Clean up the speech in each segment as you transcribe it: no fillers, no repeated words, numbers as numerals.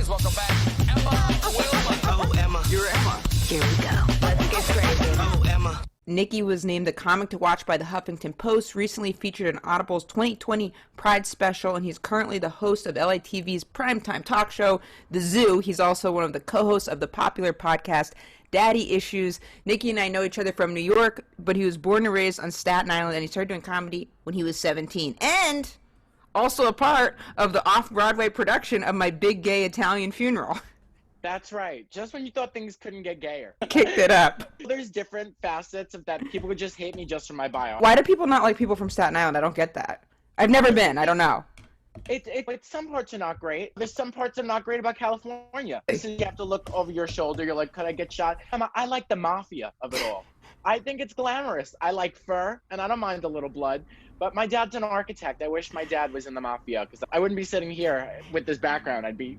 Please welcome back Emma Willmann. Oh, Emma. You're Emma. Here we go. Let's get crazy. Oh, Emma. Nicky was named a comic to watch by the Huffington Post, recently featured in Audible's 2020 Pride special, and he's currently the host of LITV's primetime talk show, The Zoo. He's also one of the co-hosts of the popular podcast, Daddy Issues. Nicky and I know each other from New York, but he was born and raised on Staten Island, and he started doing comedy when he was 17. And also a part of the off-Broadway production of My Big Gay Italian Funeral. That's right. Just when you thought things couldn't get gayer. Kicked it up. There's different facets of that. People would just hate me just for my bio. Why do people not like people from Staten Island? I don't get that. I've never been. I don't know. Some parts are not great. There's some parts that are not great about California. So you have to look over your shoulder. You're like, could I get shot? I like the mafia of it all. I think it's glamorous. I like fur, and I don't mind a little blood. But my dad's an architect. I wish my dad was in the mafia, because I wouldn't be sitting here with this background. I'd be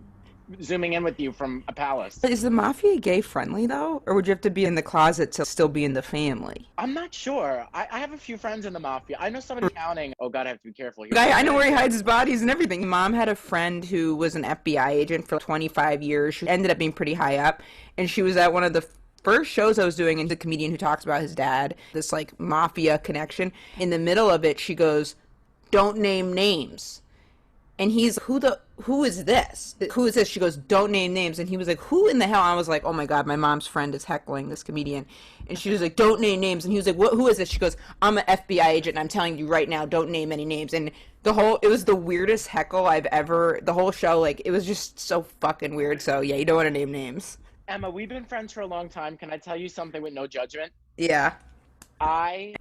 zooming in with you from a palace. Is the Mafia gay friendly, though? Or would you have to be in the closet to still be in the family? I'm not sure. I have a few friends in the mafia. I know somebody counting. Oh, God, I have to be careful here. I know where he hides his bodies and everything. Mom had a friend who was an FBI agent for 25 years. She ended up being pretty high up. And she was at one of the first shows I was doing, and the comedian who talks about his dad, this, like, mafia connection. In the middle of it, she goes, "Don't name names." And he's, who is this? Who is this? She goes, "Don't name names." And he was like, "Who in the hell?" I was like, oh my God, my mom's friend is heckling this comedian. And she was like, "Don't name names." And he was like, who is this? She goes, "I'm an FBI agent, and I'm telling you right now, don't name any names." And it was the weirdest heckle the whole show, like, it was just so fucking weird. So yeah, you don't want to name names. Emma, we've been friends for a long time. Can I tell you something with no judgment? Yeah. I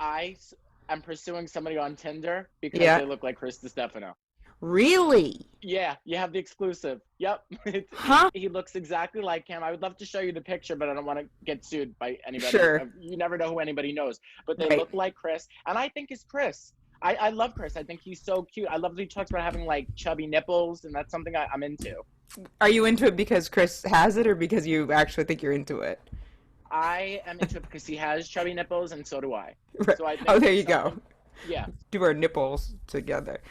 am pursuing somebody on Tinder because they look like Chris DiStefano. Really? Yeah, you have the exclusive. Yep. Huh? He looks exactly like him. I would love to show you the picture, but I don't want to get sued by anybody. Sure. You never know who anybody knows. But they look like Chris. And I think it's Chris. I love Chris. I think he's so cute. I love that he talks about having, like, chubby nipples, and that's something I'm into. Are you into it because Chris has it, or because you actually think you're into it? I am into it because he has chubby nipples, and so do I. Right. So I think there you go. Yeah. Do our nipples together.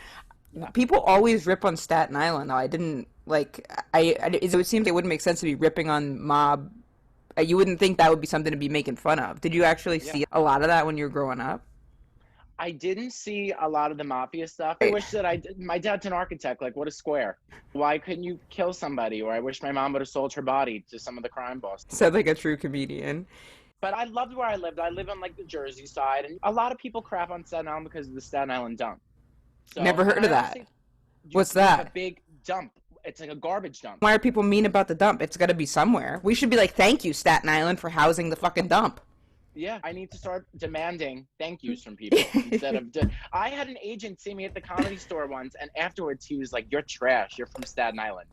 People always rip on Staten Island, though. I didn't, like, it would seem it wouldn't make sense to be ripping on mob. You wouldn't think that would be something to be making fun of. Did you actually see a lot of that when you were growing up? I didn't see a lot of the mafia stuff. I wish that I did. My dad's an architect. Like, what a square. Why couldn't you kill somebody? Or I wish my mom would have sold her body to some of the crime bosses. Sounds like a true comedian. But I loved where I lived. I live on, like, the Jersey side. And a lot of people crap on Staten Island because of the Staten Island dump. So, never heard of that. What's that? A big dump. It's like a garbage dump. Why are people mean about the dump? It's got to be somewhere. We should be like, thank you, Staten Island, for housing the fucking dump. Yeah, I need to start demanding thank yous from people instead of... I had an agent see me at the Comedy Store once, and afterwards he was like, "You're trash. You're from Staten Island."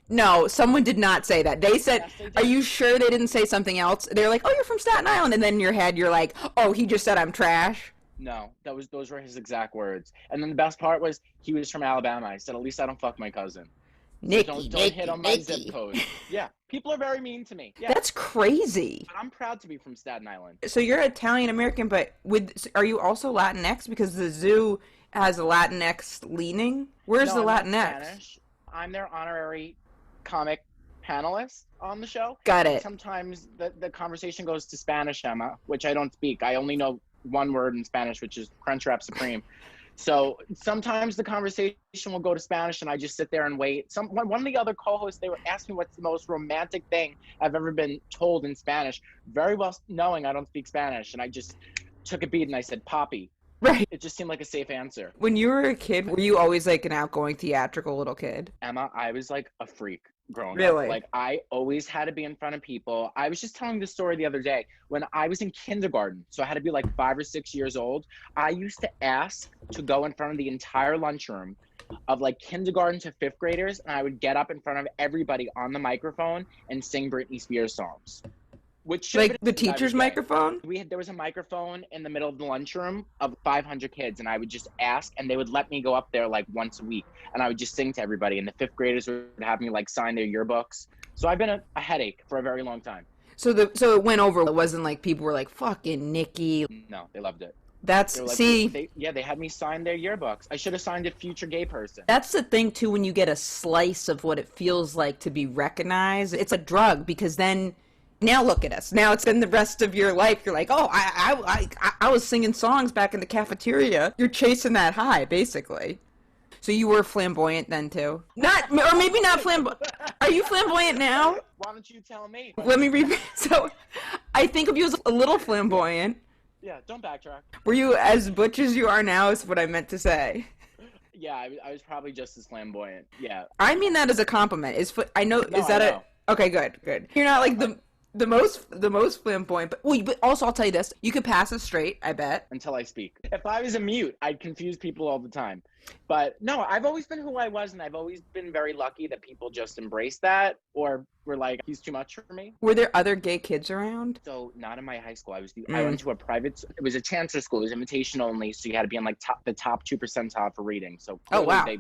No, someone did not say that. They said, yes, are you sure they didn't say something else? They're like, "Oh, you're from Staten Island." And then in your head, you're like, "Oh, he just said I'm trash." No, those were his exact words. And then the best part was he was from Alabama. I said, "At least I don't fuck my cousin." Nicky, so don't hit on my zip code. Yeah, people are very mean to me. Yeah. That's crazy. But I'm proud to be from Staten Island. So you're Italian American, but are you also Latinx? Because the Zoo has a Latinx leaning. Where's the Latinx? Spanish. I'm their honorary comic panelist on the show. Got it. Sometimes the conversation goes to Spanish, Emma, which I don't speak. I only know one word in Spanish, which is Crunchwrap Supreme. So sometimes the conversation will go to Spanish, and I just sit there and wait. One of the other co-hosts, they would ask me what's the most romantic thing I've ever been told in Spanish, very well knowing I don't speak Spanish, and I just took a beat and I said, "Poppy." Right. It just seemed like a safe answer. When you were a kid, were you always like an outgoing theatrical little kid? Emma, I was like a freak growing Really? up. Like, I always had to be in front of people. I was just telling this story the other day. When I was in kindergarten, so I had to be like 5 or 6 years old, I used to ask to go in front of the entire lunchroom of like kindergarten to 5th graders, and I would get up in front of everybody on the microphone and sing Britney Spears songs. Which like the teacher's microphone? There was a microphone in the middle of the lunchroom of 500 kids, and I would just ask, and they would let me go up there like once a week, and I would just sing to everybody, and the 5th graders would have me like sign their yearbooks. So I've been a headache for a very long time. So it went over. It wasn't like people were like, "Fucking Nicky." No, they loved it. That's, They were like, see, they had me sign their yearbooks. I should have signed a future gay person. that's the thing too, when you get a slice of what it feels like to be recognized. It's a drug, because then now look at us. Now it's in the rest of your life. You're like, oh, I was singing songs back in the cafeteria. You're chasing that high, basically. So you were flamboyant then too? Not, or maybe not flamboyant. Are you flamboyant now? Why don't you tell me? Let me repeat. So I think of you as a little flamboyant. Yeah, don't backtrack. Were you as butch as you are now is what I meant to say. Yeah, I was probably just as flamboyant. Yeah. I mean that as a compliment. I know, No, is that I know. okay, good. You're not like the most flamboyant, but also I'll tell you this, you could pass as straight, I bet. Until I speak. If I was a mute, I'd confuse people all the time. But no, I've always been who I was, and I've always been very lucky that people just embrace that, or were like, he's too much for me. Were there other gay kids around? So not in my high school. I went to a private, it was a chancellor school, it was invitation only, so you had to be in like the top 2 percentile for reading. So clearly wow. They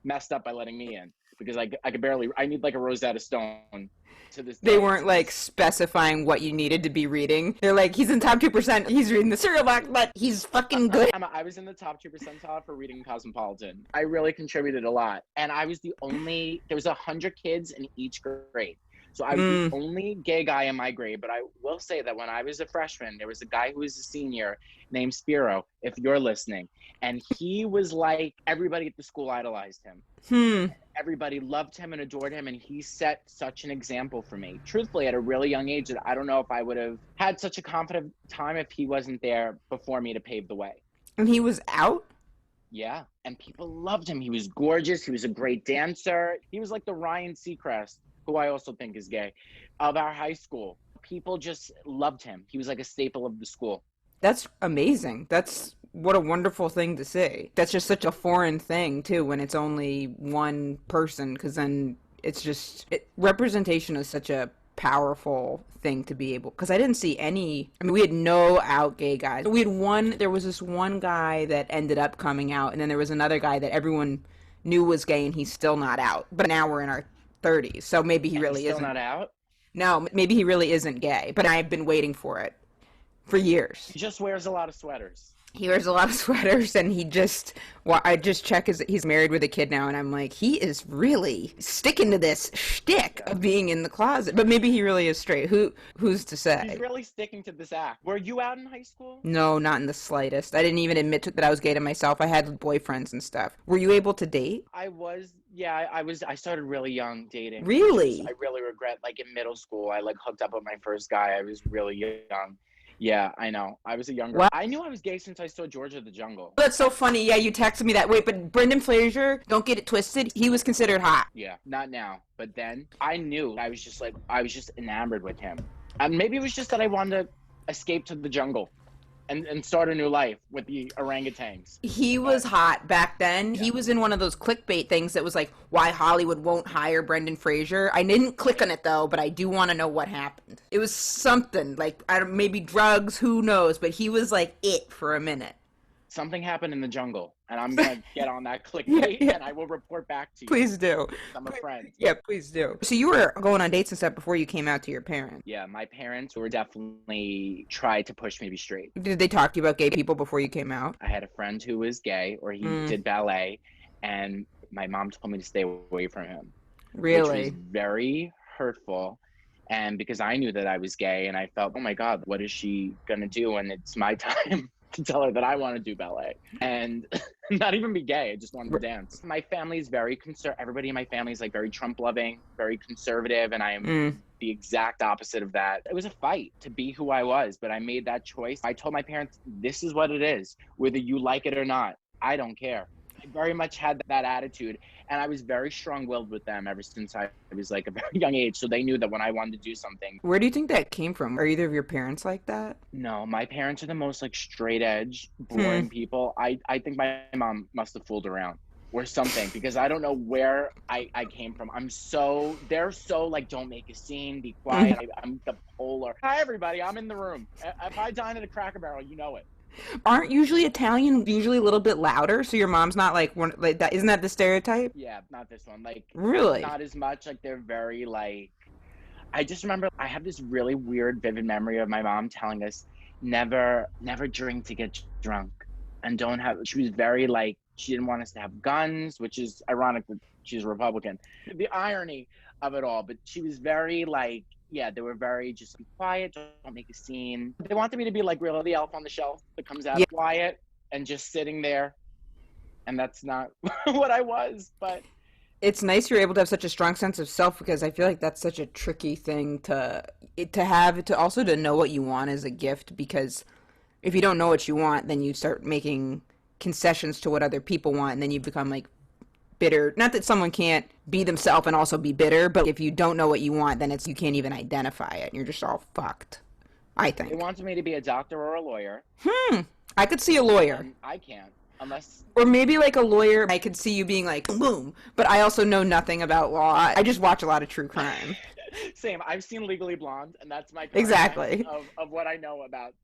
messed up by letting me in, because I could barely, I need like a Rosetta Stone. To this They day. weren't like specifying what you needed to be reading. They're like, he's in top 2%, he's reading the cereal box, but he's fucking good. I was in the top 2 percentile for reading Cosmopolitan. I really contributed a lot. And I was there was 100 kids in each grade. So I was the only gay guy in my grade, but I will say that when I was a freshman, there was a guy who was a senior named Spiro, if you're listening. And he was like, everybody at the school idolized him. Everybody loved him and adored him, and he set such an example for me. Truthfully, at a really young age, that I don't know if I would have had such a confident time if he wasn't there before me to pave the way. And he was out? Yeah, and people loved him. He was gorgeous. He was a great dancer. He was like the Ryan Seacrest, who I also think is gay, of our high school. People just loved him. He was like a staple of the school. That's amazing. What a wonderful thing to see. That's just such a foreign thing, too, when it's only one person, because then it's just... representation is such a powerful thing to be able... Because I didn't see any... I mean, we had no out gay guys. There was this one guy that ended up coming out, and then there was another guy that everyone knew was gay, and he's still not out. But now we're in our 30s, so maybe he really isn't. Still not out? No, maybe he really isn't gay, but I've been waiting for it for years. He just wears a lot of sweaters. He wears a lot of sweaters, and I just check he's married with a kid now, and I'm like, he is really sticking to this shtick of being in the closet. But maybe he really is straight. Who's to say? He's really sticking to this act. Were you out in high school? No, not in the slightest. I didn't even admit that I was gay to myself. I had boyfriends and stuff. Were you able to date? I was. Yeah, I started really young dating. Really? I really regret, like in middle school, I like hooked up with my first guy. I was really young. Yeah, I know. I was a younger. What? I knew I was gay since I saw George of the Jungle. That's so funny. Yeah, you texted me that. Wait, but Brendan Fraser, don't get it twisted. He was considered hot. Yeah, not now. But then I knew I was just enamored with him. And maybe it was just that I wanted to escape to the jungle and start a new life with the orangutans. He was hot back then. Yeah. He was in one of those clickbait things that was like, why Hollywood won't hire Brendan Fraser. I didn't click on it, though, but I do want to know what happened. It was something, like, maybe drugs, who knows, but he was, like, it for a minute. Something happened in the jungle, and I'm going to get on that clickbait, and I will report back to you. Please do. I'm a friend. Yeah, please do. So you were going on dates and stuff before you came out to your parents. Yeah, my parents were definitely tried to push me to be straight. Did they talk to you about gay people before you came out? I had a friend who was gay, or he did ballet, and my mom told me to stay away from him. Really? Which was very hurtful. And because I knew that I was gay, and I felt, oh my God, what is she going to do? And it's my time to tell her that I want to do ballet and not even be gay. I just wanted to dance. My family is very everybody in my family is like very Trump loving, very conservative. And I am the exact opposite of that. It was a fight to be who I was, but I made that choice. I told my parents, this is what it is, whether you like it or not. I don't care. I very much had that attitude, and I was very strong-willed with them ever since I was like a very young age, so they knew that when I wanted to do something. Where do you think that came from? Are either of your parents like that? No, my parents are the most like straight edge, boring people. I think my mom must have fooled around or something, because I don't know where I came from. They're so like, don't make a scene, be quiet. I'm the polar. Hi everybody, I'm in the room. If I dine at a Cracker Barrel, you know it. Aren't usually Italian usually a little bit louder? So your mom's not like one like that. Isn't that the stereotype? Yeah, not this one. Like, really, not as much. Like, they're very like. I just remember I have this really weird, vivid memory of my mom telling us, never drink to get drunk, and don't have. She was very like, she didn't want us to have guns, which is ironic that she's a Republican. The irony of it all, but she was very like, yeah, they were very just be quiet, don't make a scene. They wanted me to be like really the elf on the shelf that comes out quiet and just sitting there, and that's not what I was. But it's nice you're able to have such a strong sense of self, because I feel like that's such a tricky thing to have, to also to know what you want as a gift, because if you don't know what you want, then you start making concessions to what other people want, and then you become like bitter. Not that someone can't be themselves and also be bitter, but if you don't know what you want, then you can't even identify it, and you're just all fucked, I think. they wanted me to be a doctor or a lawyer. I could see a lawyer. And I can't, unless Or maybe like a lawyer, I could see you being like, boom. But I also know nothing about law. I just watch a lot of true crime. same. I've seen Legally Blonde, and that's my current Exactly. sense of what I know about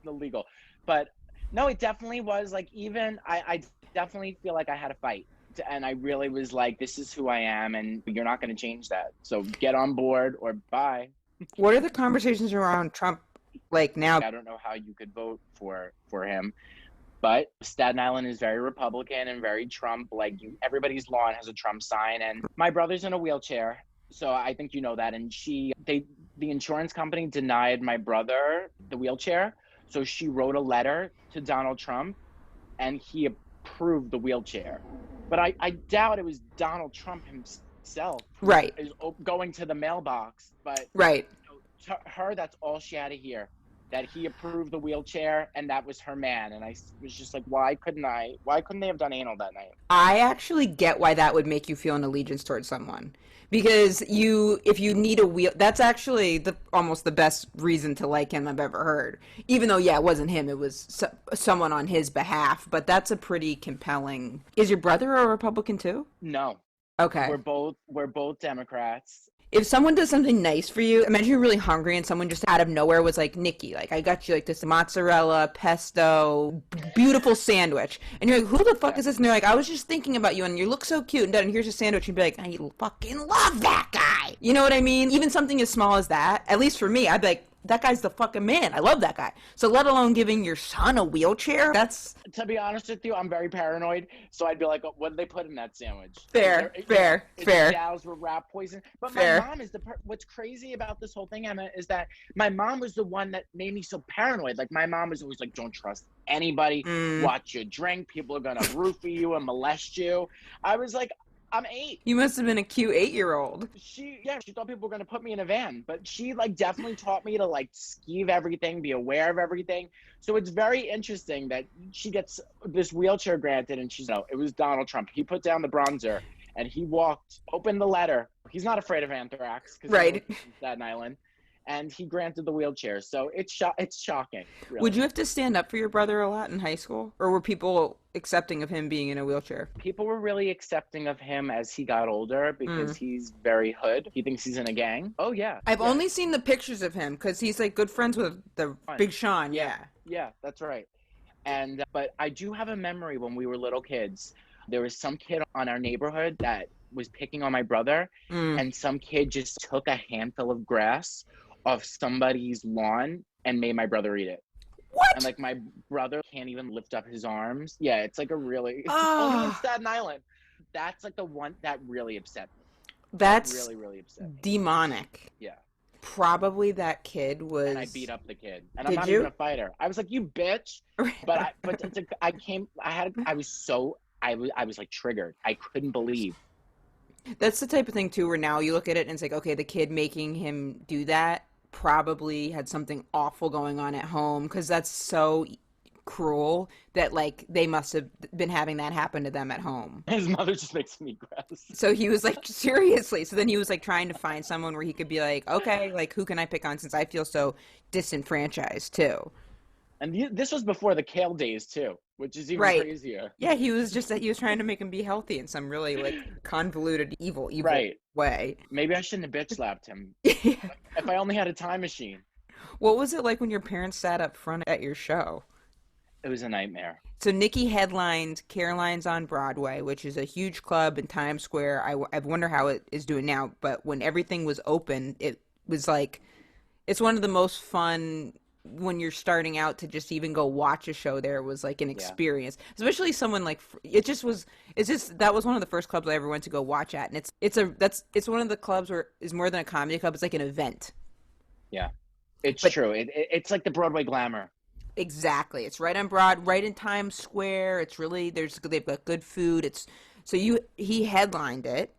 the legal. But no, it definitely was like, even I definitely feel like I had a fight, and I really was like, this is who I am, and you're not going to change that. So get on board or bye. What are the conversations around Trump like now? I don't know how you could vote for him, but Staten Island is very Republican and very Trump. Like, everybody's lawn has a Trump sign, and my brother's in a wheelchair, so I think you know that. And the insurance company denied my brother the wheelchair, so she wrote a letter to Donald Trump, and he approved the wheelchair. But I doubt it was Donald Trump himself, Right. is going to the mailbox. But Right. to her, that's all she had to hear, that he approved the wheelchair, and that was her man. And I was just like, why couldn't they have done anal that night? I actually get why that would make you feel an allegiance towards someone. Because if you need a wheel, that's actually almost the best reason to like him I've ever heard. Even though, yeah, it wasn't him, it was someone on his behalf. But that's a pretty compelling. Is your brother a Republican too? No. Okay. We're both Democrats. If someone does something nice for you, imagine you're really hungry and someone just out of nowhere was like, Nikki, like, I got you like this mozzarella, pesto, beautiful sandwich. And you're like, who the fuck is this? And they're like, I was just thinking about you and you look so cute. And here's your sandwich. And you'd be like, I fucking love that guy. You know what I mean? Even something as small as that, at least for me, I'd be like, that guy's the fucking man. I love that guy. So let alone giving your son a wheelchair, that's... To be honest with you, I'm very paranoid. So I'd be like, oh, what did they put in that sandwich? Fair. Gals were rat poison. But Fair. my mom is what's crazy about this whole thing, Emma, is that my mom was the one that made me so paranoid. Like, my mom was always like, don't trust anybody. Watch your drink. People are going to roofie you and molest you. I was like, I'm 8. You must have been a cute 8-year-old. She thought people were going to put me in a van, but she like definitely taught me to like skeeve everything, be aware of everything. So it's very interesting that she gets this wheelchair granted, and it was Donald Trump. He put down the bronzer and he opened the letter. He's not afraid of anthrax, because Right. he's from Staten Island, and he granted the wheelchair. So it's shocking. Really. Would you have to stand up for your brother a lot in high school? Or were people accepting of him being in a wheelchair? People were really accepting of him as he got older, because he's very hood. He thinks he's in a gang. Oh, yeah. I've only seen the pictures of him because he's like good friends with the Big Sean. Yeah. Yeah, that's right. And but I do have a memory when we were little kids. There was some kid on our neighborhood that was picking on my brother, and some kid just took a handful of grass off somebody's lawn and made my brother eat it. What? And like, my brother can't even lift up his arms. Yeah, it's like a really only Oh. in Staten Island. That's like the one that really upset me. That's Really, really upset me. demonic. Yeah. Probably that kid was. And I beat up the kid. And Did I'm not you? even a fighter. I was like, you bitch. But I was like triggered. I couldn't believe. That's the type of thing too where now you look at it and it's like, okay, the kid making him do that probably had something awful going on at home, because that's so cruel that like they must have been having that happen to them at home. His mother just makes me grass. So he was like, seriously. So then he was like trying to find someone where he could be like, okay, like who can I pick on since I feel so disenfranchised too. And this was before the kale days too, which is even Right. crazier. Yeah, he was trying to make him be healthy in some really like convoluted evil Right. way. Maybe I shouldn't have bitch slapped him. Yeah. If I only had a time machine. What was it like when your parents sat up front at your show? It was a nightmare. So Nikki headlined Caroline's on Broadway, which is a huge club in Times Square. I wonder how it is doing now, but when everything was open, it was like, it's one of the most fun when you're starting out to just even go watch a show there was like an experience, especially someone like that was one of the first clubs I ever went to go watch at, and it's one of the clubs where it's more than a comedy club, it's like an event. Yeah, it's true. It's like the Broadway glamour. Exactly. It's right in Times Square. It's really they've got good food. He headlined it.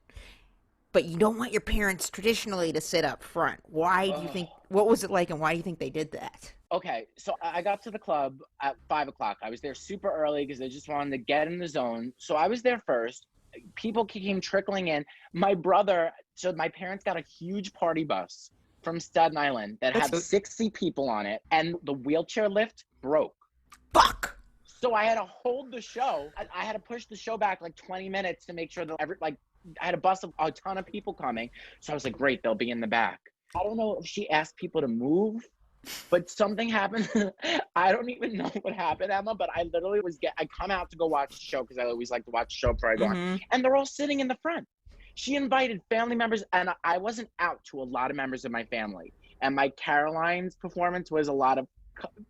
But you don't want your parents traditionally to sit up front. Why do you think, what was it like, and why do you think they did that? Okay, so I got to the club at 5 o'clock. I was there super early because I just wanted to get in the zone. So I was there first. People came trickling in. My parents got a huge party bus from Staten Island that had 60 people on it, and the wheelchair lift broke. Fuck! So I had to hold the show. I had to push the show back like 20 minutes to make sure that I had a bus of a ton of people coming. So I was like, great, they'll be in the back. I don't know if she asked people to move, but something happened. I don't even know what happened, Emma, but I literally I come out to go watch the show because I always like to watch the show before I go on. And they're all sitting in the front. She invited family members, and I wasn't out to a lot of members of my family. And my Caroline's performance was a lot of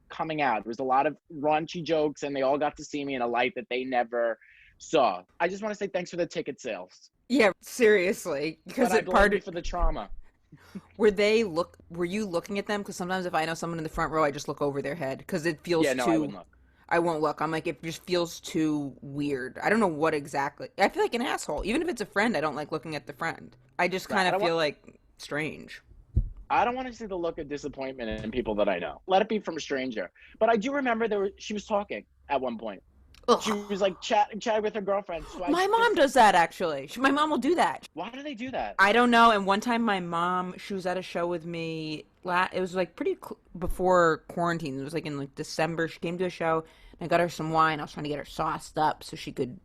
coming out. It was a lot of raunchy jokes, and they all got to see me in a light that they never saw. I just want to say thanks for the ticket sales. Yeah, seriously, because it part of for the trauma. Were you looking at them? Because sometimes if I know someone in the front row, I just look over their head because it feels I wouldn't look. I won't look. I'm like, it just feels too weird. I don't know what exactly. I feel like an asshole. Even if it's a friend, I don't like looking at the friend. I just kind of feel like strange. I don't want to see the look of disappointment in people that I know. Let it be from a stranger. But I do remember she was talking at one point. Ugh. She was like chatting with her girlfriend. So my mom does that, actually. My mom will do that. Why do they do that? I don't know. And one time my mom, she was at a show with me. It was like before quarantine. It was like in like December. She came to a show and I got her some wine. I was trying to get her sauced up so she could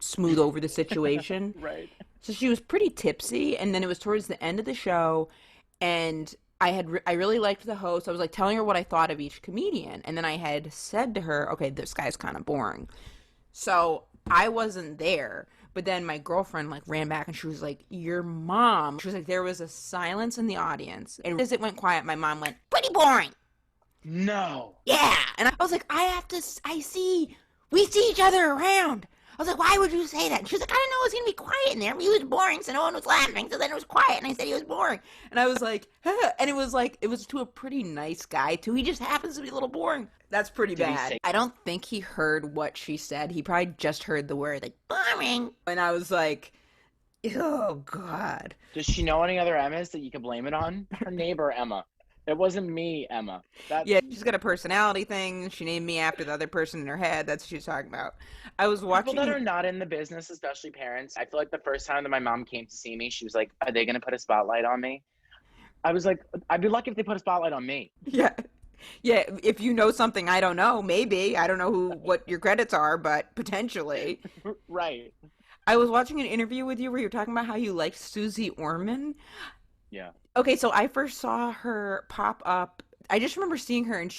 smooth over the situation. Right. So she was pretty tipsy. And then it was towards the end of the show. And I really liked the host. I was like telling her what I thought of each comedian. And then I had said to her, okay, this guy's kind of boring. So I wasn't there. But then my girlfriend like ran back and she was like, your mom. She was like, there was a silence in the audience. And as it went quiet, my mom went, pretty boring. No. Yeah. And I was like, we see each other around. I was like, why would you say that? And she was like, I didn't know it was going to be quiet in there. He was boring, so no one was laughing. So then it was quiet, and I said he was boring. And I was like, huh. And it was to a pretty nice guy, too. He just happens to be a little boring. That's pretty bad. I don't think he heard what she said. He probably just heard the word, like, boring. And I was like, oh, God. Does she know any other Emmas that you can blame it on? Her neighbor, Emma. It wasn't me, Emma. Yeah, she's got a personality thing. She named me after the other person in her head. That's what she's talking about. I was watching... People that are not in the business, especially parents, I feel like the first time that my mom came to see me, she was like, are they going to put a spotlight on me? I was like, I'd be lucky if they put a spotlight on me. Yeah. Yeah, if you know something I don't know, maybe. I don't know what your credits are, but potentially. Right. I was watching an interview with you where you were talking about how you liked Susie Orman. Yeah. Okay, so I first saw her pop up. I just remember seeing her, and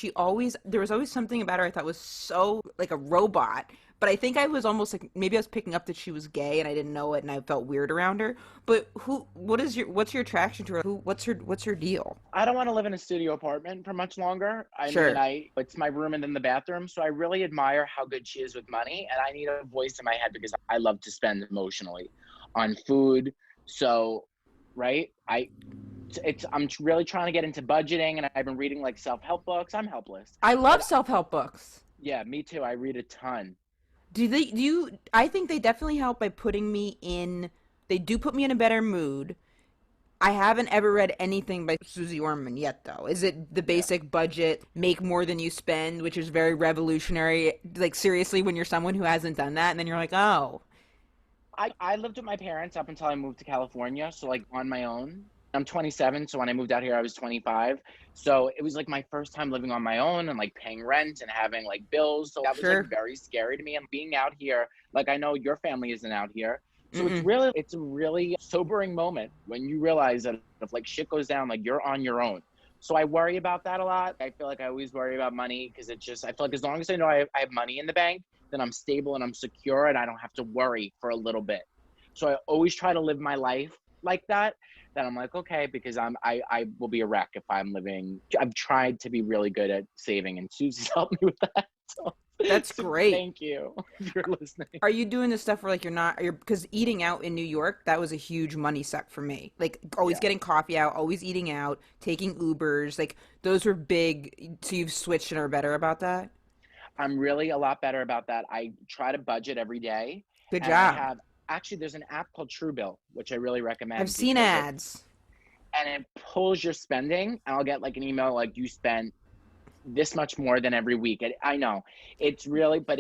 there was always something about her I thought was so like a robot. But I think I was almost like, maybe I was picking up that she was gay and I didn't know it and I felt weird around her. But what's your attraction to her? What's her deal? I don't want to live in a studio apartment for much longer. It's my room and then the bathroom. So I really admire how good she is with money, and I need a voice in my head because I love to spend emotionally on food. So, right? I'm really trying to get into budgeting, and I've been reading like self-help books. I'm helpless. I love self-help books. Yeah, me too. I read a ton. I think they definitely help by they do put me in a better mood. I haven't ever read anything by Susie Orman yet, though. Is it the basic budget, make more than you spend, which is very revolutionary? Like, seriously, when you're someone who hasn't done that, and then you're like, oh. I lived with my parents up until I moved to California, so like on my own. I'm 27, so when I moved out here, I was 25. So it was like my first time living on my own and like paying rent and having like bills. So that was like very scary to me. And being out here, like I know your family isn't out here. So it's a really sobering moment when you realize that if like shit goes down, like you're on your own. So I worry about that a lot. I feel like I always worry about money because I feel like as long as I know I have money in the bank, then I'm stable and I'm secure and I don't have to worry for a little bit. So I always try to live my life like that, then I'm like, okay, because I will be a wreck if I'm living. I've tried to be really good at saving, and Susie's helped me with that. So, That's so great. thank you if you're listening. Are you doing this stuff where like you're because eating out in New York, that was a huge money suck for me. Like always Yeah. getting coffee out, always eating out, taking Ubers, like those were big. So you've switched and are better about that? I'm really a lot better about that. I try to budget every day, Good and I job. have actually there's an app called Truebill, which I really I've recommend seen because ads. it pulls your spending, and I'll get like an email like you spent this much more than every week. I know it's really, but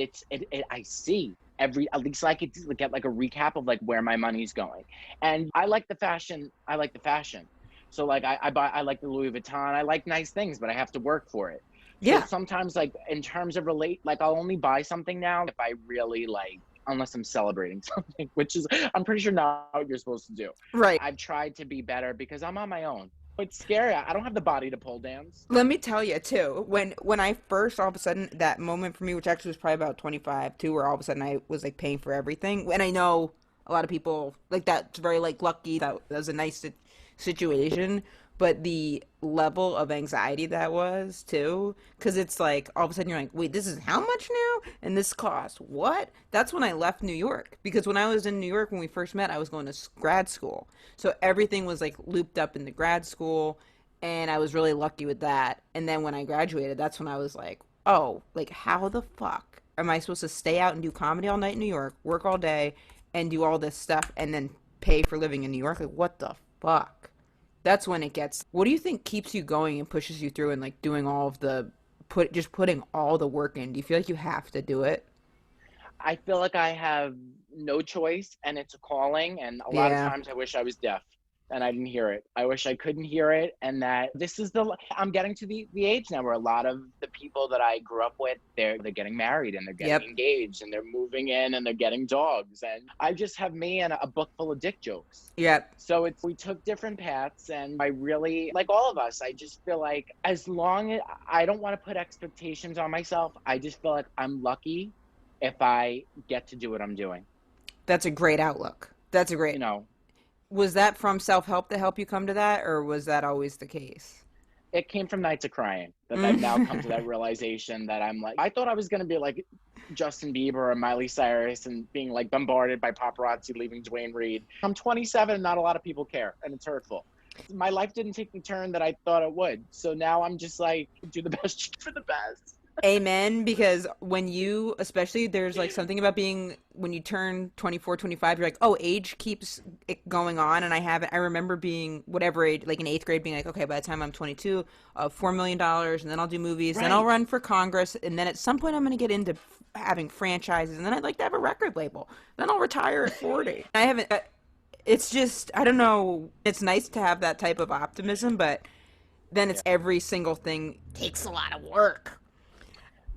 I see every, at least I could get like a recap of like where my money's going. And I like the fashion. So like I like the Louis Vuitton. I like nice things, but I have to work for it. So Yeah. sometimes like in terms of like I'll only buy something now if I really like, unless I'm celebrating something, which is, I'm pretty sure not what you're supposed to do. Right. I've tried to be better because I'm on my own. It's scary. I don't have the body to pole dance. Let me tell you too, when I first all of a sudden that moment for me, which actually was probably about 25 too, where all of a sudden I was like paying for everything. And I know a lot of people like that's very like lucky that was a nice situation, but the level of anxiety that was too, because it's like all of a sudden you're like, wait, this is how much now? And this costs what? That's when I left New York, because when I was in New York when we first met, I was going to grad school, so everything was like looped up in the grad school, and I was really lucky with that. And then when I graduated, that's when I was like, oh, like how the fuck am I supposed to stay out and do comedy all night in New York, work all day, and do all this stuff, and then pay for living in New York? Like, what the fuck? That's when it gets. What do you think keeps you going and pushes you through and like doing all of the putting all the work in? Do you feel like you have to do it? I feel like I have no choice and it's a calling. And a lot of Yeah. times I wish I was deaf and I didn't hear it. I wish I couldn't hear it. And that this is I'm getting to the age now where a lot of the people that I grew up with, they're getting married and they're getting Yep. engaged and they're moving in and they're getting dogs. And I just have me and a book full of dick jokes. Yep. So we took different paths, and I really, like all of us, I just feel like as long as I don't want to put expectations on myself, I just feel like I'm lucky if I get to do what I'm doing. That's a great outlook. That's a You great. know, Was that from self-help to help you come to that, or was that always the case? it came from nights of crying that I've now come to that realization that I'm like, I thought I was going to be like Justin Bieber or Miley Cyrus and being like bombarded by paparazzi leaving Dwayne Reed. I'm 27 and not a lot of people care, and it's hurtful. My life didn't take the turn that I thought it would. So now I'm just like, do the best for the best. Amen, because when you, especially there's like something about being, when you turn 24, 25, you're like, oh, age keeps it going on. And I remember being whatever age, like in eighth grade, being like, okay, by the time I'm 22, $4 million, and then I'll do movies, then I'll Right. run for Congress, and then at some point I'm going to get into having franchises, and then I'd like to have a record label. Then I'll retire at 40. I haven't, it's just, I don't know, it's nice to have that type of optimism, but then it's every single thing takes a lot of work.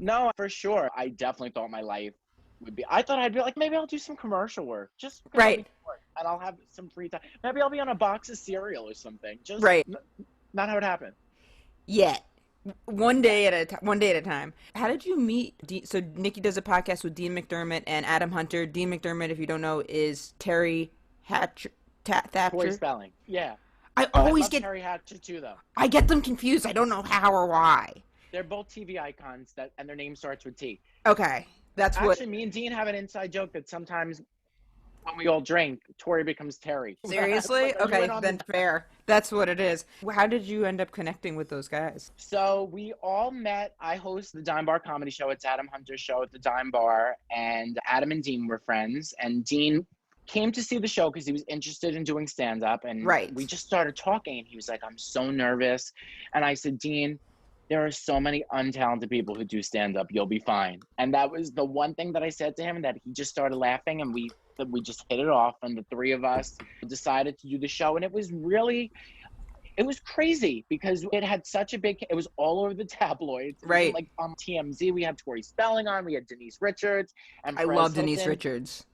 No, for sure. I definitely thought my life would be. I thought I'd be like, maybe I'll do some commercial work just because Right. I need work and I'll have some free time. Maybe I'll be on a box of cereal or something. Just Right. not how it happened. Yet. One day at a time. How did you meet? So Nikki does a podcast with Dean McDermott and Adam Hunter. Dean McDermott, if you don't know, is Terry Toy Thatcher. spelling. Yeah. I I always love get Terry Hatcher too, though. I get them confused. I don't know how or why. They're both TV icons and their name starts with T. Okay, that's what. Actually, me and Dean have an inside joke that sometimes when we all drink, Tori becomes Terry. Seriously? Like, are you Okay, in on then the- fair. That's what it is. How did you end up connecting with those guys? So we all met. I host the Dime Bar comedy show. It's Adam Hunter's show at the Dime Bar, and Adam and Dean were friends. And Dean came to see the show because he was interested in doing stand-up. And Right. we just started talking, and he was like, "I'm so nervous." And I said, "Dean, there are so many untalented people who do stand-up. You'll be fine." And that was the one thing that I said to him, and that he just started laughing, and we just hit it off. And the three of us decided to do the show, and it was crazy because it had such a it was all over the tabloids. Right. Like on TMZ, we had Tori Spelling on, we had Denise Richards. And I Perez love Denise Hilton. Richards.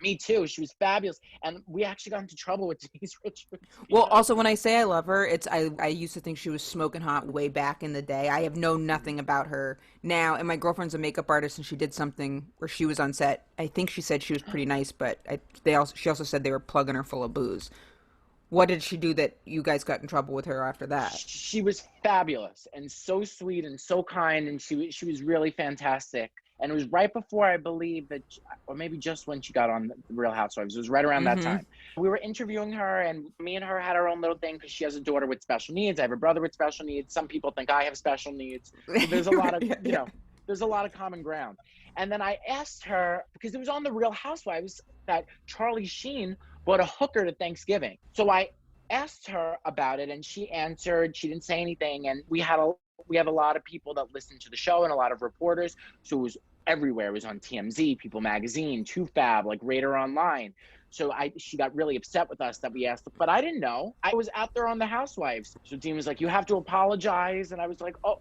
Me too. She was fabulous. And we actually got into trouble with Denise Richards. Well, also when I say I love her, it's I used to think she was smoking hot way back in the day. I have known nothing about her now, and my girlfriend's a makeup artist, and she did something where she was on set. I think she said she was pretty nice, but she also said they were plugging her full of booze, What did she do that you guys got in trouble with her after that? She was fabulous and so sweet and so kind, and she was really fantastic. And it was right before, I believe, that, or maybe just when she got on the Real Housewives. It was right around that time. We were interviewing her, and me and her had our own little thing because she has a daughter with special needs. I have a brother with special needs. Some people think I have special needs. So there's a lot of, there's a lot of common ground. And then I asked her, because it was on the Real Housewives that Charlie Sheen bought a hooker to Thanksgiving. So I asked her about it, and she answered. She didn't say anything, and we have a lot of people that listen to the show and a lot of reporters. So it was everywhere. It was on TMZ, People Magazine, Too Fab, like Radar Online. So she got really upset with us that we asked, but I didn't know. I was out there on the Housewives. So Dean was like, you have to apologize. And I was like, oh,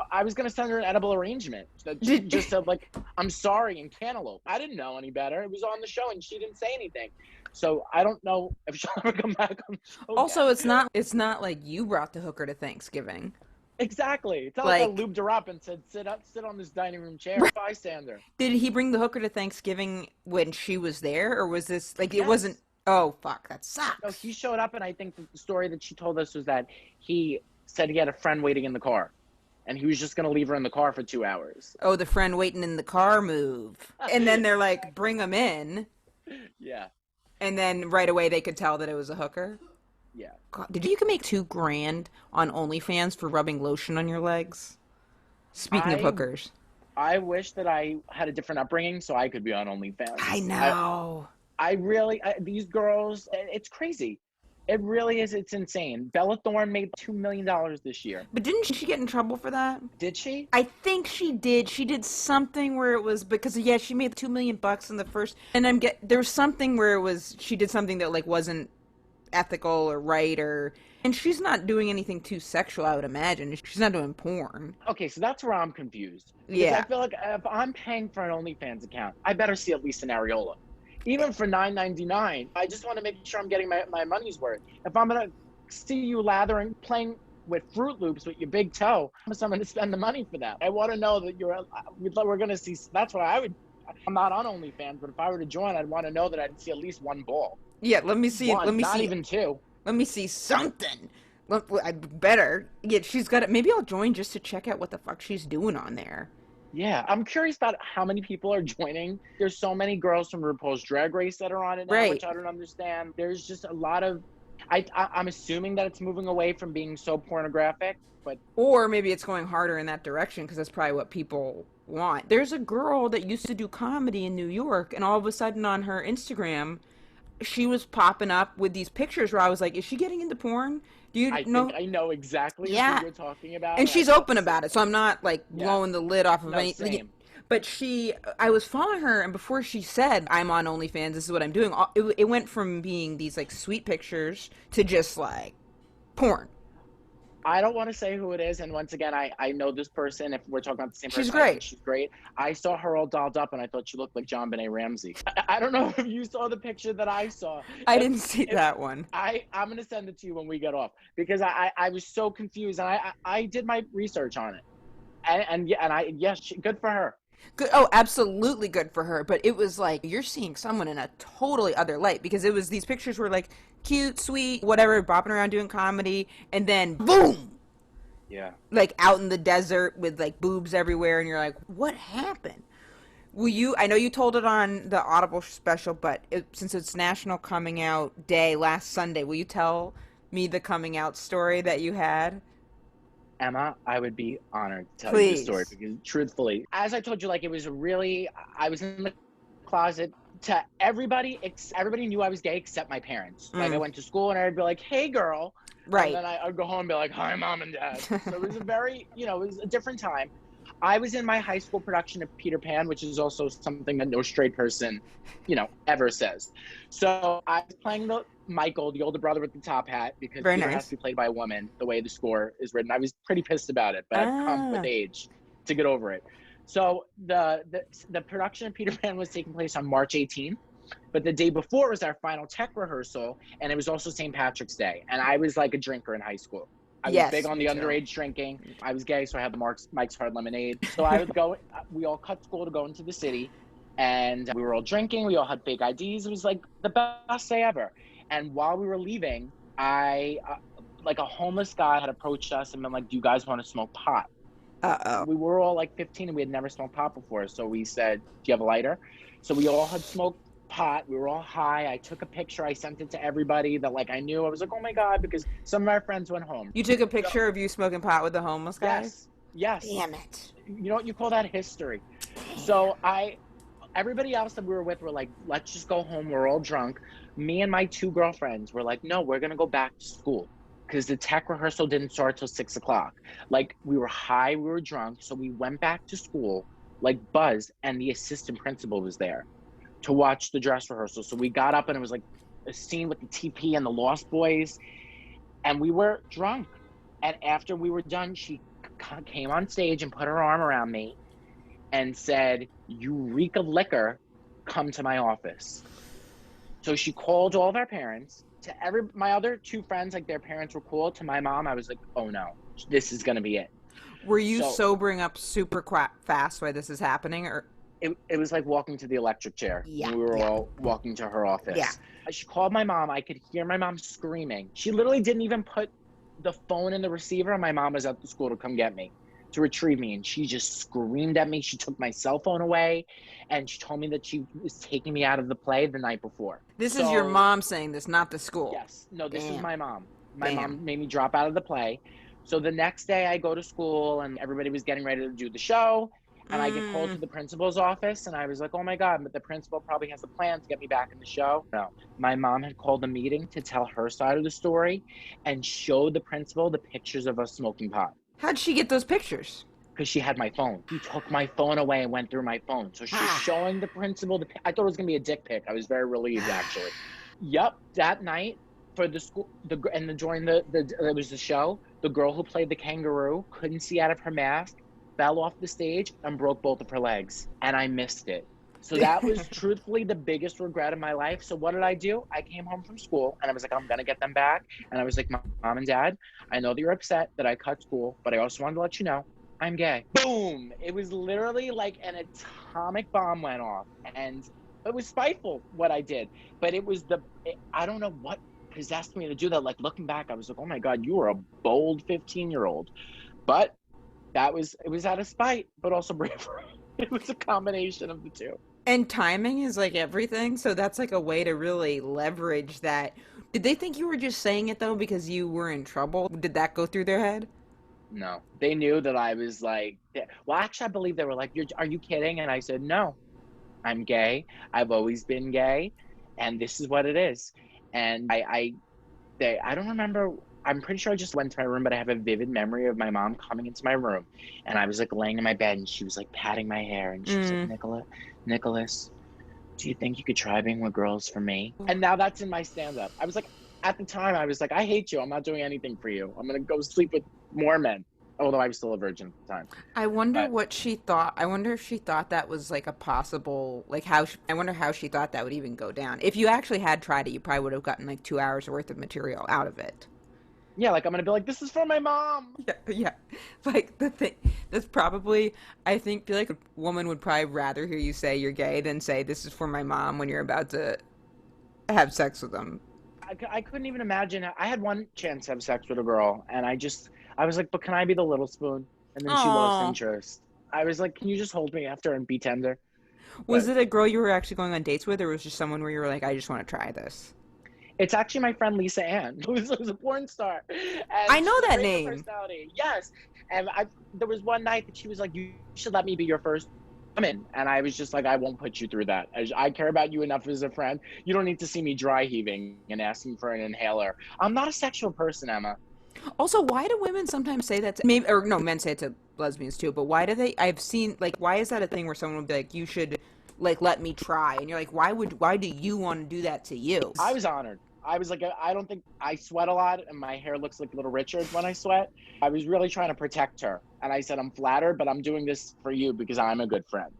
I was going to send her an edible arrangement that she just said, like, I'm sorry, and cantaloupe. I didn't know any better. It was on the show, and she didn't say anything. So I don't know if she'll ever come back on the show. Also, again. it's not like you brought the hooker to Thanksgiving. Exactly. It's not like I lubed her up and said, sit on this dining room chair, bystander. Did he bring the hooker to Thanksgiving when she was there, or was this, like, it wasn't, oh, fuck, that sucks. No, he showed up, and I think that the story that she told us was that he said he had a friend waiting in the car, and he was just going to leave her in the car for 2 hours. Oh, the friend waiting in the car move. And then they're like, bring him in. Yeah. And then right away they could tell that it was a hooker. Yeah. God, you can make $2,000 on OnlyFans for rubbing lotion on your legs? Speaking of hookers. I wish that I had a different upbringing so I could be on OnlyFans. I know. I really, these girls, it's crazy. It really is. It's insane. Bella Thorne made $2 million this year. But didn't she get in trouble for that? Did she? I think she did. She did something where it was because she made $2 million in the first, and there was something where it was she did something that like wasn't ethical or right, and she's not doing anything too sexual, I would imagine. She's not doing porn. Okay, so that's where I'm confused. Because Yeah. I feel like if I'm paying for an OnlyFans account, I better see at least an areola. Even for $9.99, I just want to make sure I'm getting my money's worth. If I'm going to see you lathering, playing with Fruit Loops with your big toe, I'm going to spend the money for that. I want to know that we're going to see. That's what I would. I'm not on OnlyFans, but if I were to join, I'd want to know that I'd see at least one ball. Yeah, let me see. Not even two. Let me see something. I better. Yeah, she's got it. Maybe I'll join just to check out what the fuck she's doing on there. Yeah, I'm curious about how many people are joining. There's so many girls from RuPaul's Drag Race that are on it now, Right. which I don't understand. There's just a lot of. I'm assuming that it's moving away from being so pornographic, but Or maybe it's going harder in that direction because that's probably what people want. There's a girl that used to do comedy in New York, and all of a sudden on her Instagram, she was popping up with these pictures where I was like, is she getting into porn? Do you know? think I know exactly Yeah. what you're talking about. And she's open about it, so I'm not like blowing the lid off of No, anything. same. But I was following her, and before she said, I'm on OnlyFans, this is what I'm doing, it went from being these like sweet pictures to just like porn. I don't want to say who it is, and once again, I know this person. If we're talking about the same person, She's I think great. she's great. I saw her all dolled up, and I thought she looked like John Benet Ramsey. I don't know if you saw the picture that I saw. I didn't see that one. I'm going to send it to you when we get off, because I was so confused, and I did my research on it. Good for her. Good. Oh, absolutely good for her. But it was like, you're seeing someone in a totally other light, because it was these pictures were like cute, sweet, whatever, bopping around doing comedy, and then boom! Yeah. Like out in the desert with like boobs everywhere, and you're like, what happened? I know you told it on the Audible special, but since it's National Coming Out Day last Sunday, will you tell me the coming out story that you had? Emma, I would be honored to tell Please. you the story, because truthfully, as I told you, like, it was I was in the closet to everybody. Everybody knew I was gay except my parents. Like, I went to school and I'd be like, hey girl. Right. And then I'd go home and be like, hi mom and dad. So it was it was a different time. I was in my high school production of Peter Pan, which is also something that no straight person, ever says. So I was playing Michael, the older brother with the top hat, because Very Peter nice. has to be played by a woman, the way the score is written. I was pretty pissed about it, but I've come with age to get over it. So the production of Peter Pan was taking place on March 18th, but the day before was our final tech rehearsal, and it was also St. Patrick's Day. And I was like a drinker in high school. I was big on the underage drinking. I was gay, so I had the Mike's Hard Lemonade. So I would go, we all cut school to go into the city, and we were all drinking. We all had fake IDs. It was like the best day ever. And while we were leaving, like a homeless guy had approached us and been like, do you guys want to smoke pot? Uh-oh. We were all like 15 and we had never smoked pot before. So we said, do you have a lighter? So we all had smoked pot. We were all high. I took a picture. I sent it to everybody that like I knew. I was like, oh my God, because some of our friends went home. You took a picture of you smoking pot with the homeless guy? Yes. Damn it. You know what you call that? History. So everybody else that we were with were like, let's just go home. We're all drunk. Me and my 2 girlfriends were like, no, we're going to go back to school. Because the tech rehearsal didn't start till 6 o'clock. Like, we were high, we were drunk, so we went back to school, like buzzed, and the assistant principal was there to watch the dress rehearsal. So we got up, and it was like a scene with the TP and the Lost Boys, and we were drunk. And after we were done, she came on stage and put her arm around me and said, you reek of liquor, come to my office. So she called all of our parents. To my other 2 friends, like their parents were cool. To my mom, I was like, oh no, this is gonna be it. Were you sobering up super fast while this is happening, or? It was like walking to the electric chair. Yeah. We were all walking to her office. Yeah. She called my mom. I could hear my mom screaming. She literally didn't even put the phone in the receiver, and my mom was at the school to come get me, to retrieve me, and she just screamed at me. She took my cell phone away, and she told me that she was taking me out of the play the night before. This is your mom saying this, not the school. Yes. No, this is Damn. my mom. My mom made me drop out of the play. So the next day I go to school, and everybody was getting ready to do the show, and I get called to the principal's office, and I was like, oh my God, but the principal probably has a plan to get me back in the show. No, my mom had called a meeting to tell her side of the story and show the principal the pictures of us smoking pot. How'd she get those pictures? Because she had my phone. He took my phone away and went through my phone. So she's showing the principal. I thought it was going to be a dick pic. I was very relieved, actually. Yep, that night for the school, during it was the show, the girl who played the kangaroo couldn't see out of her mask, fell off the stage, and broke both of her legs. And I missed it. So that was truthfully the biggest regret of my life. So what did I do? I came home from school, and I was like, I'm going to get them back. And I was like, Mom and Dad, I know that you're upset that I cut school, but I also wanted to let you know I'm gay. Boom! It was literally like an atomic bomb went off, and it was spiteful what I did. But it was I don't know what possessed me to do that. Like, looking back, I was like, oh my God, you were a bold 15-year-old. But it was out of spite, but also bravery. It was a combination of the two. And timing is like everything, so that's like a way to really leverage that. Did they think you were just saying it though because you were in trouble? Did that go through their head? No, they knew that I was like, well, actually, I believe they were like, are you kidding? And I said, no, I'm gay. I've always been gay, and this is what it is. And I don't remember. I'm pretty sure I just went to my room, but I have a vivid memory of my mom coming into my room, and I was like laying in my bed, and she was like patting my hair, and she was like, Nicholas, do you think you could try being with girls for me? And now that's in my stand-up. I was like, at the time, I was like, I hate you. I'm not doing anything for you. I'm going to go sleep with more men. Although I was still a virgin at the time. I wonder what she thought. I wonder if she thought that was like a possible, like I wonder how she thought that would even go down. If you actually had tried it, you probably would have gotten like 2 hours worth of material out of it. Yeah, like I'm going to be like, this is for my mom. Yeah. Like the thing, that's probably, feel like a woman would probably rather hear you say you're gay than say this is for my mom when you're about to have sex with them. I couldn't even imagine. I had one chance to have sex with a girl, and I was like, but can I be the little spoon? And then she lost interest. I was like, can you just hold me after and be tender? Was it a girl you were actually going on dates with, or was it just someone where you were like, I just want to try this? It's actually my friend Lisa Ann, who's a porn star. And I know that name. Personality. Yes. And there was one night that she was like, you should let me be your first woman. And I was just like, I won't put you through that. I care about you enough as a friend. You don't need to see me dry heaving and asking for an inhaler. I'm not a sexual person, Emma. Also, why do women sometimes say that men say it to lesbians too, but why do they, I've seen, like, why is that a thing where someone would be like, you should, like, let me try, and you're like, why do you want to do that to you? I was honored. I was like, I don't think I sweat a lot, and my hair looks like Little Richard when I sweat. I was really trying to protect her, and I said, I'm flattered, but I'm doing this for you because I'm a good friend.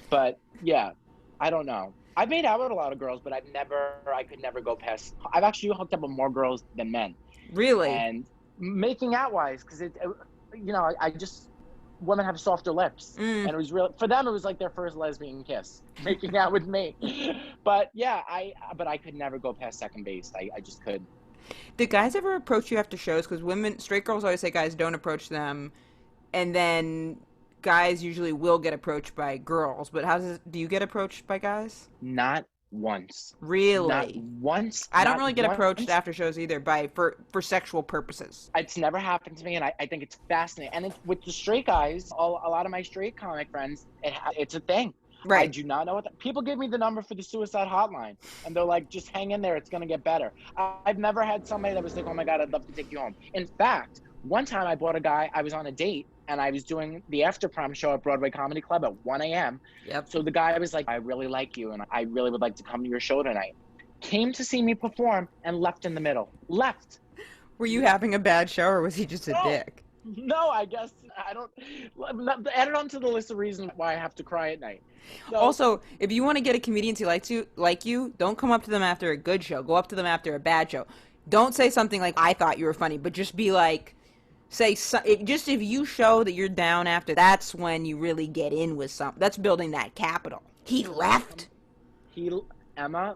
But yeah, I don't know. I've made out with a lot of girls, but I could never go past. I've actually hooked up with more girls than men. Really? And making out wise, because I just, women have softer lips, and it was real for them. It was like their first lesbian kiss, making out with me. But yeah, I could never go past second base. I just couldn't. Do guys ever approach you after shows? Because straight girls always say guys don't approach them, and then guys usually will get approached by girls. But do you get approached by guys? Not once. Really? Not once. I don't not really get once. approached after shows either for sexual purposes. It's never happened to me, and I think it's fascinating. And with the straight guys, a lot of my straight comic friends, it's a thing. Right. I do not know people give me the number for the suicide hotline, and they're like, just hang in there, it's going to get better. I've never had somebody that was like, oh my God, I'd love to take you home. In fact, one time I bought a guy, I was on a date, and I was doing the after prom show at Broadway Comedy Club at 1 a.m. Yep. So the guy was like, I really like you, and I really would like to come to your show tonight. Came to see me perform and left in the middle. Left. Were you having a bad show, or was he just a dick? No, I guess I don't. Add it onto the list of reasons why I have to cry at night. So, Also, if you want to get a comedian to like you, don't come up to them after a good show. Go up to them after a bad show. Don't say something like, I thought you were funny, but just be like, just if you show that you're down after, that's when you really get in with something. That's building that capital. He left. Emma,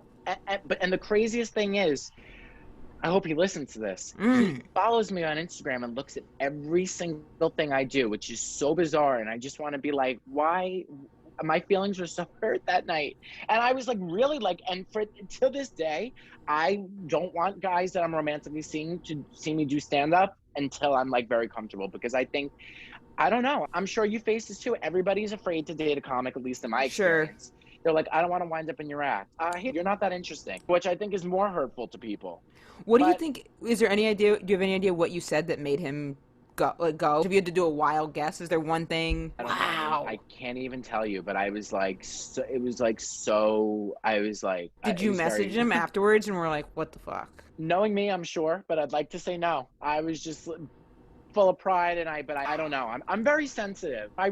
and the craziest thing is, I hope he listens to this. He follows me on Instagram and looks at every single thing I do, which is so bizarre. And I just want to be like, why? My feelings were so hurt that night. And I was like, really and to this day, I don't want guys that I'm romantically seeing to see me do stand-up until I'm like very comfortable, because I think, I don't know, I'm sure you face this too. Everybody's afraid to date a comic, at least in my experience. Sure. They're like, I don't want to wind up in your act. Hey, you're not that interesting, which I think is more hurtful to people. What do you think? Is there any idea? Do you have any idea what you said that made him go? If you had to do a wild guess, is there one thing? Wow. I can't even tell you, but I was like, I was like. Did you message him afterwards and were like, what the fuck? Knowing me, I'm sure, but I'd like to say no. I was just full of pride, but I don't know. I'm very sensitive. I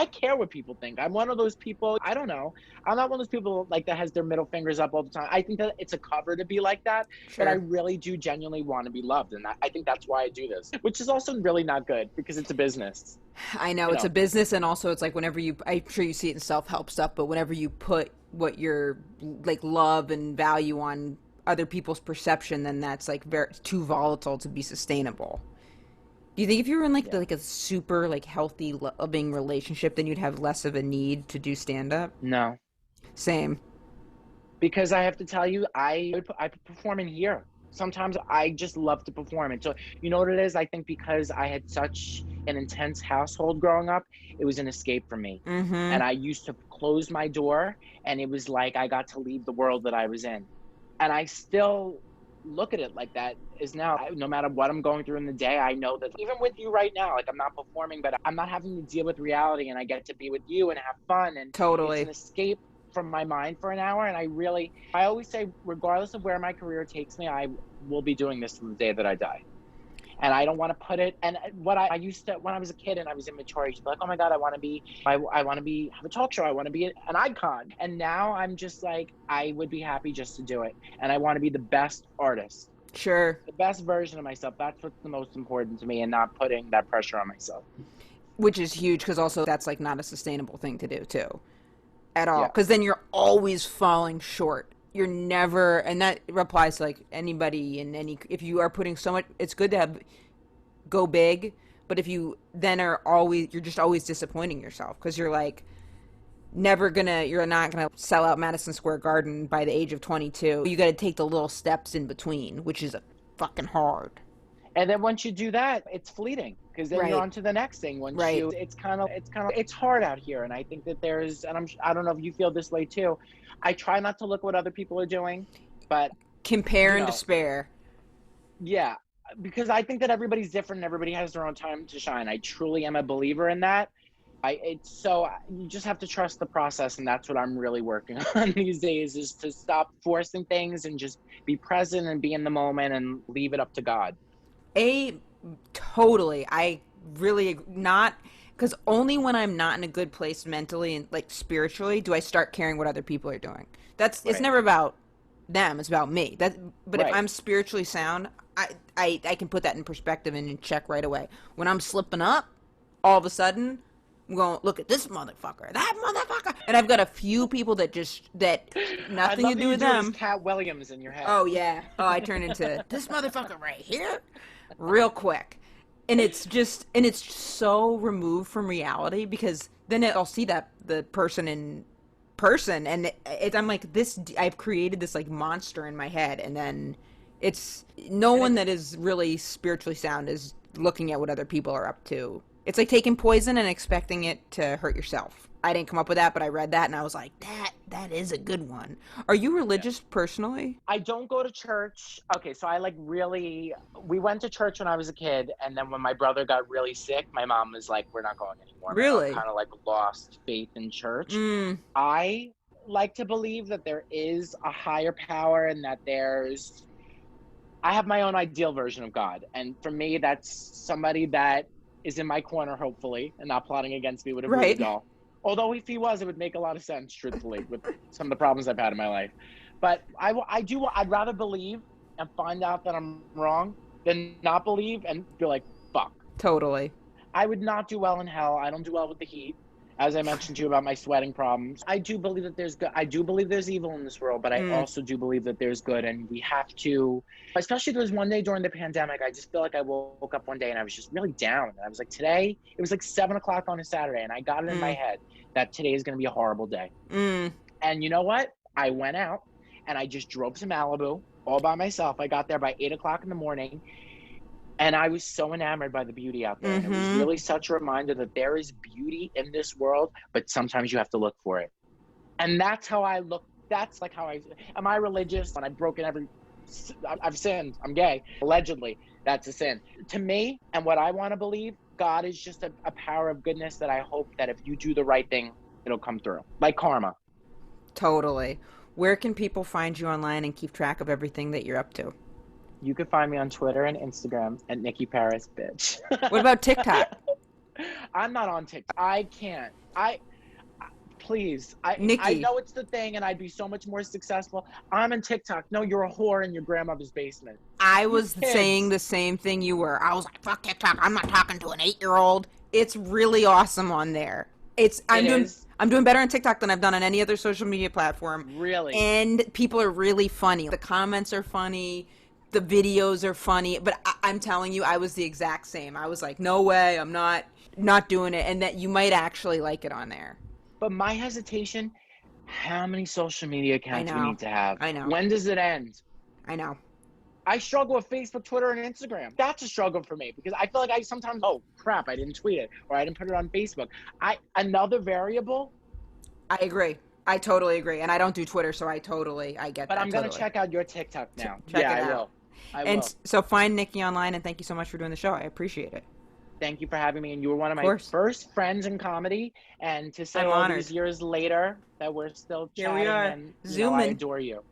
care what people think. I'm one of those people, I don't know. I'm not one of those people like that has their middle fingers up all the time. I think that it's a cover to be like that, sure. But I really do genuinely want to be loved. And I think that's why I do this, which is also really not good because it's a business. I know, it's a business, and also it's like whenever I'm sure you see it in self-help stuff, but whenever you put what your like love and value on other people's perception, then that's like too volatile to be sustainable. Do you think if you were in like a super like healthy, loving relationship, then you'd have less of a need to do stand-up? No. Same. Because I have to tell you, I perform in here. Sometimes I just love to perform. And so, you know what it is? I think because I had such an intense household growing up, it was an escape for me. Mm-hmm. And I used to close my door, and it was like I got to leave the world that I was in. And I still look at it like that is now, no matter what I'm going through in the day, I know that even with you right now, like I'm not performing, but I'm not having to deal with reality, and I get to be with you and have fun, and totally, it's an escape from my mind for an hour. And I always say, regardless of where my career takes me, I will be doing this till the day that I die. And I don't want to put it, and what I used to, when I was a kid and I was immature, I used to be like, oh my God, I want to have a talk show. I want to be an icon. And now I'm just like, I would be happy just to do it. And I want to be the best artist. Sure. The best version of myself. That's what's the most important to me, and not putting that pressure on myself. Which is huge, because also that's like not a sustainable thing to do too. At all. Because then you're always falling short. You're never, and that applies to like anybody in any, if you are putting so much, it's good to go big, but if you then you're just always disappointing yourself, because you're like you're not gonna sell out Madison Square Garden by the age of 22. You got to take the little steps in between, which is fucking hard. And then once you do that, it's fleeting, because then you're on to the next thing. It's hard out here. And I think that I don't know if you feel this way too. I try not to look what other people are doing, but compare and despair. Yeah, because I think that everybody's different and everybody has their own time to shine. I truly am a believer in that. So you just have to trust the process, and that's what I'm really working on these days, is to stop forcing things and just be present and be in the moment and leave it up to God. Totally. I really not, because only when I'm not in a good place mentally and like spiritually do I start caring what other people are doing. It's never about them, it's about me. But if I'm spiritually sound, I can put that in perspective and in check right away. When I'm slipping up, all of a sudden I'm going, look at this motherfucker, that motherfucker. And I've got a few people that nothing to do with them. Cat Williams in your head. Oh, yeah. Oh, I turn into this motherfucker right here real quick. And it's so removed from reality, because then I'll see the person in person, and I'm like, I've created this like monster in my head, and then it's no one that is really spiritually sound is looking at what other people are up to. It's like taking poison and expecting it to hurt yourself. I didn't come up with that, but I read that and I was like, that is a good one. Are you religious personally? I don't go to church. Okay, so we went to church when I was a kid, and then when my brother got really sick, my mom was like, we're not going anymore. Really? Kind of like lost faith in church. I like to believe that there is a higher power, and that I have my own ideal version of God. And for me, that's somebody that is in my corner, hopefully, and not plotting against me with a voodoo doll. Although if he was, it would make a lot of sense, truthfully, with some of the problems I've had in my life. But I'd rather believe and find out that I'm wrong than not believe and be like, fuck. Totally. I would not do well in hell. I don't do well with the heat. As I mentioned to you about my sweating problems. I do believe that there's good. I do believe there's evil in this world, but I also do believe that there's good, and we have to, especially there was one day during the pandemic, I just feel like I woke up one day and I was just really down. And I was like, today, it was like 7:00 on a Saturday, and I got it in my head that today is going to be a horrible day. And you know what? I went out and I just drove to Malibu all by myself. I got there by 8:00 in the morning. And I was so enamored by the beauty out there. And it was really such a reminder that there is beauty in this world, but sometimes you have to look for it. And that's how I look. That's like how am I religious? And I've broken I've sinned. I'm gay. Allegedly, that's a sin. To me, and what I want to believe, God is just a power of goodness that I hope that if you do the right thing, it'll come through. Like karma. Totally. Where can people find you online and keep track of everything that you're up to? You can find me on Twitter and Instagram at Nicky Paris, bitch. What about TikTok? I'm not on TikTok. I can't. Please. Nikki. I know it's the thing, and I'd be so much more successful. I'm on TikTok. No, you're a whore in your grandmother's basement. I was saying the same thing you were. I was like, fuck TikTok. I'm not talking to an 8-year-old. It's really awesome on there. I'm doing better on TikTok than I've done on any other social media platform. Really? And people are really funny. The comments are funny. The videos are funny, but I'm telling you, I was the exact same. I was like, no way, I'm not doing it, and that you might actually like it on there. But my hesitation, how many social media accounts we need to have? I know. When does it end? I know. I struggle with Facebook, Twitter, and Instagram. That's a struggle for me, because I feel like I sometimes, oh, crap, I didn't tweet it, or I didn't put it on Facebook. Another variable. I agree. I totally agree. And I don't do Twitter, so I get that. But I'm going to check out your TikTok now. Check it out. I will. So find Nikki online, and thank you so much for doing the show. I appreciate it. Thank you for having me, and you were one of my first friends in comedy. And to say all these years later that we're still chatting, and I adore you.